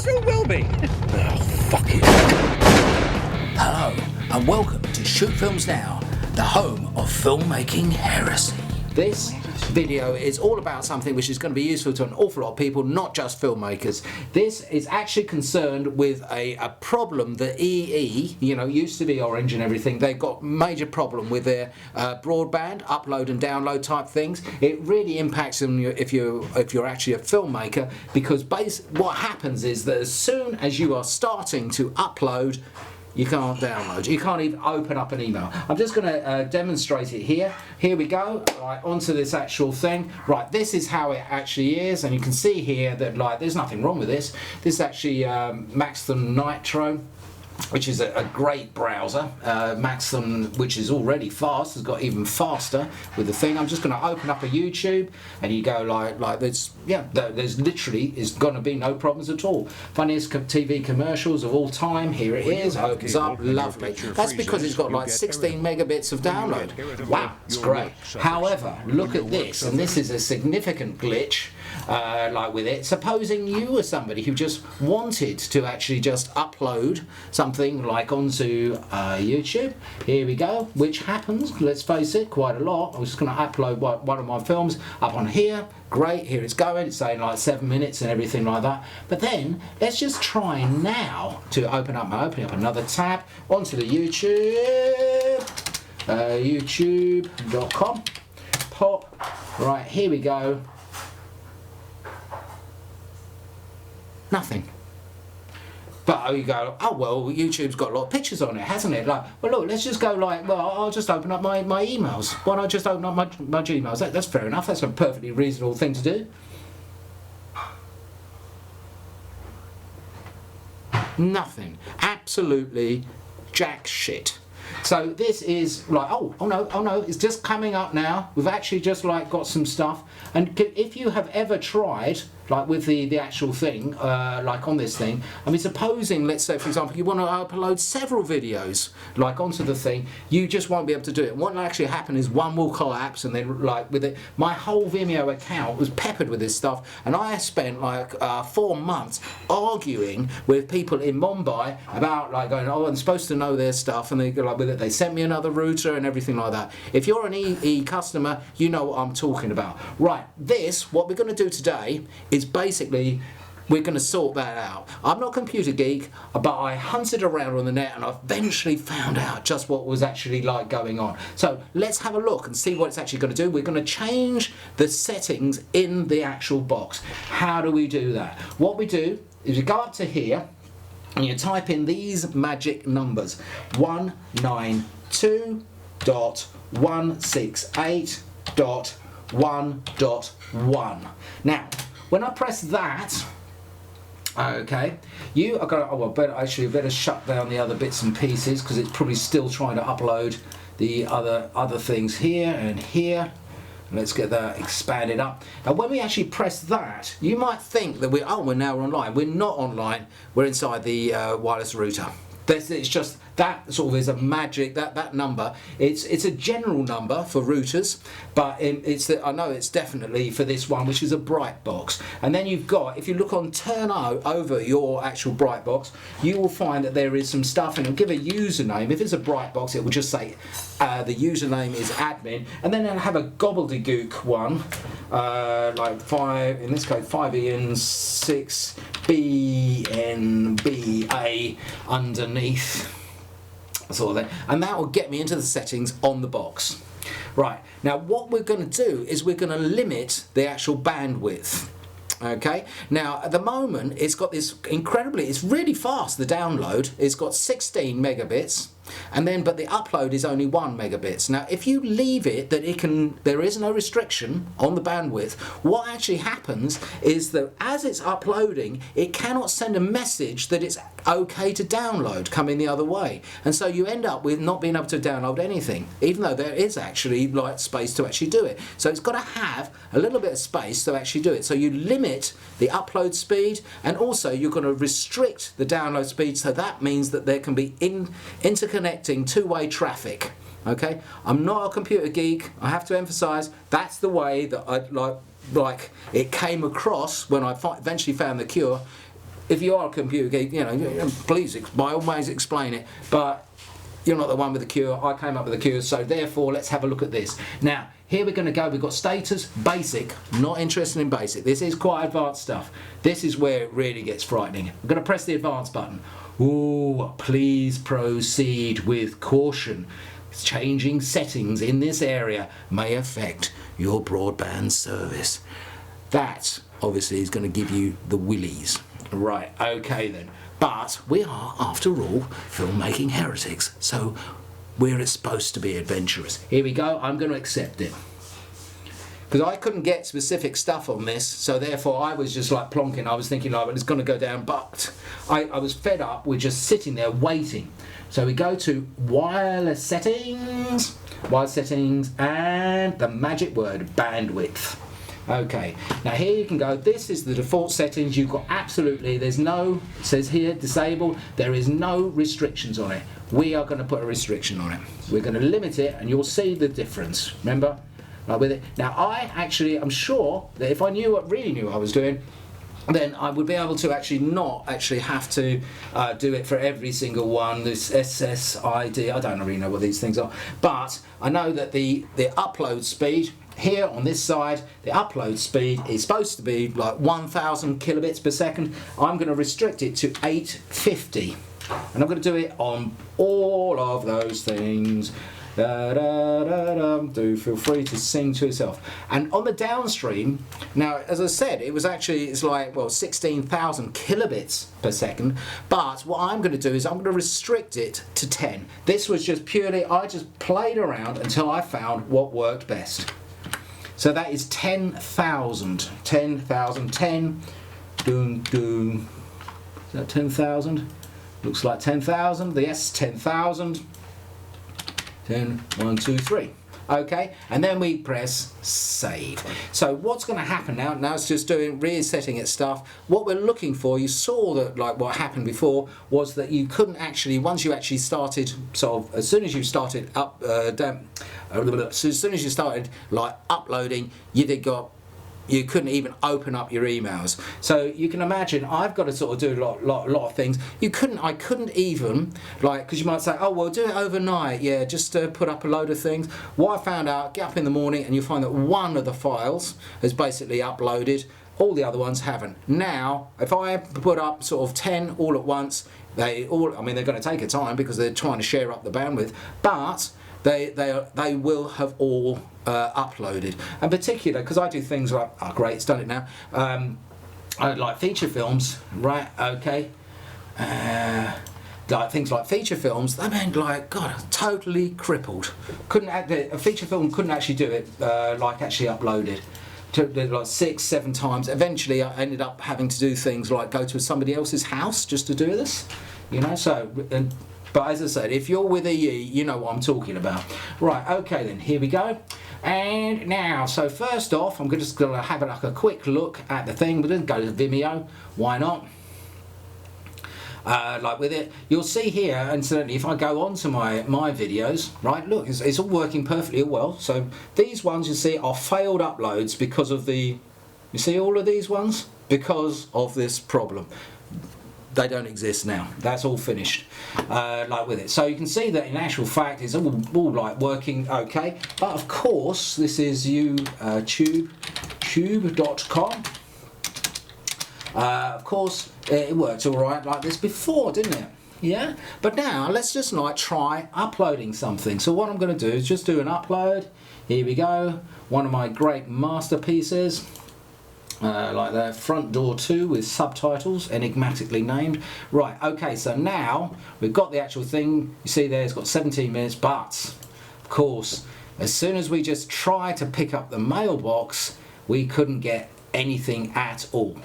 soon will be. Oh, fuck it. Hello, and welcome to Shoot Films Now, the home of filmmaking heresy. This video is all about something which is going to be useful to an awful lot of people, not just filmmakers. This is actually concerned with a problem that EE, used to be Orange and everything. They've got major problem with their broadband upload and download type things. It really impacts them if you're actually a filmmaker, because what happens is that as soon as you are starting to upload, you can't download. You can't even open up an email. I'm just going to demonstrate it here. Here we go. Right, onto this actual thing. Right, this is how it actually is, and you can see here that there's nothing wrong with this. This is actually Maxthon Nitro, which is a great browser. Maxthon, which is already fast, has got even faster with the thing. I'm just going to open up a YouTube, and you go like this. Yeah, there's literally is going to be no problems at all. Funniest TV commercials of all time. Here it is. Opens up, lovely. That's because it's got like 16 megabits of download. Wow, it's great. However, look at this, and this is a significant glitch. With it, supposing you were somebody who just wanted to actually just upload something like onto YouTube, here we go, which happens, let's face it, quite a lot. I'm just going to upload one of my films up on here. Great, here it's going, it's saying like 7 minutes and everything like that. But then let's just try now to opening up another tab onto the YouTube, youtube.com. Pop, right, here we go. Nothing. But you go, oh well, YouTube's got a lot of pictures on it, hasn't it? Well look, let's just go I'll just open up my emails. Why don't I just open up my Gmails? That's fair enough, that's a perfectly reasonable thing to do. Nothing. Absolutely jack shit. So this is oh no, it's just coming up now. We've actually just got some stuff. And if you have ever tried with the actual thing, on this thing, I mean, supposing, let's say for example, you want to upload several videos onto the thing, you just won't be able to do it. What will actually happen is one will collapse, and then with it, my whole Vimeo account was peppered with this stuff, and I spent 4 months arguing with people in Mumbai about going, oh, I'm supposed to know their stuff, and they go with it. They sent me another router and everything like that. If you're an EE customer, you know what I'm talking about. Right, what we're going to do today is basically we're going to sort that out. I'm not a computer geek, but I hunted around on the net and I eventually found out just what was actually going on. So let's have a look and see what it's actually going to do. We're going to change the settings in the actual box. How do we do that? What we do is we go up to here and you type in these magic numbers: 192.168.1.1. Now, when I press that, okay, you are going to, better shut down the other bits and pieces, because it's probably still trying to upload the other things here and here. Let's get that expanded up. Now when we actually press that, you might think that we're now online. We're not online, we're inside the wireless router. It's just that sort of is a magic, that number. It's a general number for routers, but I know it's definitely for this one, which is a bright box. And then you've got, if you look on turn over your actual bright box, you will find that there is some stuff, and it'll give a username. If it's a bright box, it will just say the username is admin, and then it'll have a gobbledygook one, in this case 5EN6BNBA underneath. Sort of thing. And that will get me into the settings on the box. Right, now what we're going to do is we're going to limit the actual bandwidth. Okay, now at the moment it's got this it's really fast, the download. It's got 16 megabits, and then but the upload is only 1 megabits. Now if you leave it that there is no restriction on the bandwidth, what actually happens is that as it's uploading, it cannot send a message that it's okay to download coming the other way, and so you end up with not being able to download anything, even though there is actually space to actually do it. So it's got to have a little bit of space to actually do it. So you limit the upload speed, and also you're going to restrict the download speed, so that means that there can be interconnecting two-way traffic. Okay, I'm not a computer geek, I have to emphasize that's the way that I it came across when I eventually found the cure. if you are a computer geek, you know, please by all means explain it. But you're not the one with the cure. I came up with the cure, so therefore let's have a look at this. Now, here we're going to go. We've got status, basic. Not interested in basic. This is quite advanced stuff. This is where it really gets frightening. I'm going to press the advanced button. Ooh, please proceed with caution. Changing settings in this area may affect your broadband service. That obviously is going to give you the willies. Right, okay then. But we are, after all, filmmaking heretics, so we're supposed to be adventurous. Here we go, I'm going to accept it. Because I couldn't get specific stuff on this, so therefore I was just like plonking. I was thinking like, well, it's going to go down, but I was fed up with just sitting there waiting. So we go to wireless settings, and the magic word, bandwidth. Okay, now here you can go, this is the default settings. You've got absolutely, there's no, it says here, disabled, there is no restrictions on it. We are going to put a restriction on it. We're going to limit it and you'll see the difference, remember? Right with it. Now I'm sure that if I really knew what I was doing, then I would be able to not have to do it for every single one. This SSID, I don't really know what these things are, but I know that the upload speed here on this side, the upload speed is supposed to be like 1000 kilobits per second. I'm going to restrict it to 850, and I'm going to do it on all of those things. Da, da, da, da. Do feel free to sing to yourself. And on the downstream, now as I said, it's like, well, 16,000 kilobits per second, but what I'm going to do is I'm going to restrict it to 10. This was just purely, I just played around until I found what worked best. So that is 10,000. 10,000, 10, doom, doom. Is that 10,000? Looks like 10,000. Yes, 10,000. 10, 1, 2, 3. Okay, and then we press save. So what's going to happen now? Now it's just resetting its stuff. What we're looking for, you saw that like what happened before was that you couldn't actually, once you actually started, sort of, as soon as you started like uploading, you couldn't even open up your emails. So you can imagine I've got to sort of do a lot of things. I couldn't even, like, because you might say, oh well, do it overnight, yeah, just put up a load of things. What I found out, get up in the morning and you find that one of the files has basically uploaded, all the other ones haven't. Now if I put up sort of 10 all at once, they're going to take a time because they're trying to share up the bandwidth, but they will have all uploaded. And particular, because I do things like, oh great, it's done it now, I like feature films, right, okay, like things like feature films, they meant like, God, totally crippled. A feature film couldn't actually do it, like actually uploaded. Took like 6-7 times. Eventually I ended up having to do things like go to somebody else's house just to do this, you know, so... But as I said, if you're with EE, you know what I'm talking about. Right, okay then, here we go. And now, so first off, I'm just going to have like a quick look at the thing. We're going to go to Vimeo, why not? Like with it, you'll see here, incidentally, if I go on to my videos, right, look, it's all working perfectly well. So these ones you see are failed uploads because of you see all of these ones? Because of this problem. They don't exist now. That's all finished, like with it. So you can see that in actual fact it's all like working okay. But of course, this is tube.com. Of course, it worked all right like this before, didn't it? Yeah. But now let's just like try uploading something. So what I'm going to do is just do an upload. Here we go. One of my great masterpieces. Like the Front Door 2 with subtitles, enigmatically named. Right, okay, so now we've got the actual thing. You see there, it's got 17 minutes, but of course, as soon as we just try to pick up the mailbox, we couldn't get anything at all.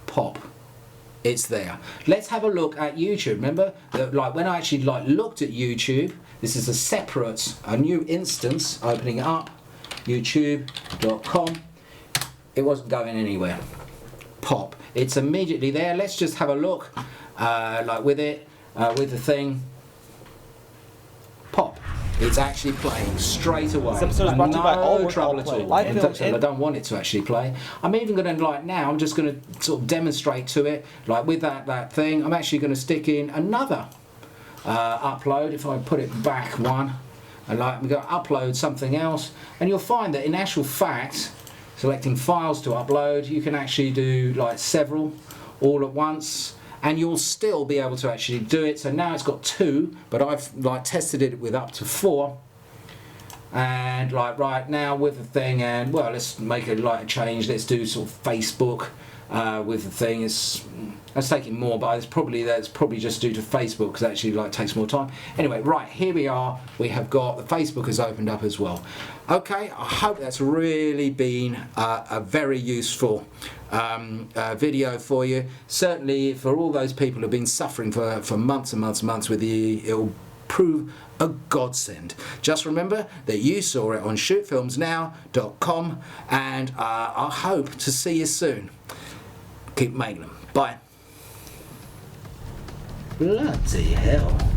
Pop. It's there. Let's have a look at YouTube. Remember, like when I actually looked at YouTube, this is a new instance, opening up, youtube.com. It wasn't going anywhere. Pop. It's immediately there. Let's just have a look, like with it, with the thing. Pop. it's actually playing straight away. This episode is brought to you by All No Work, trouble All at Play. all. Live In film fact, in- I don't want it to actually play. I'm even going to, like now, I'm just going to sort of demonstrate to it, like with that thing. I'm actually going to stick in another upload. If I put it back one, and like we go upload something else, and you'll find that in actual fact, selecting files to upload, you can actually do like several all at once, and you'll still be able to actually do it. So now it's got 2, but I've like tested it with up to 4. And like right now with the thing, and well, let's make a like a change. Let's do sort of Facebook with the thing. That's taking more, but that's probably just due to Facebook, because it actually like takes more time. Anyway, right, here we are. We have got the Facebook has opened up as well. Okay, I hope that's really been a very useful video for you. Certainly for all those people who've been suffering for months and months and months with it'll prove a godsend. Just remember that you saw it on shootfilmsnow.com, and I hope to see you soon. Keep making them. Bye. Bloody hell.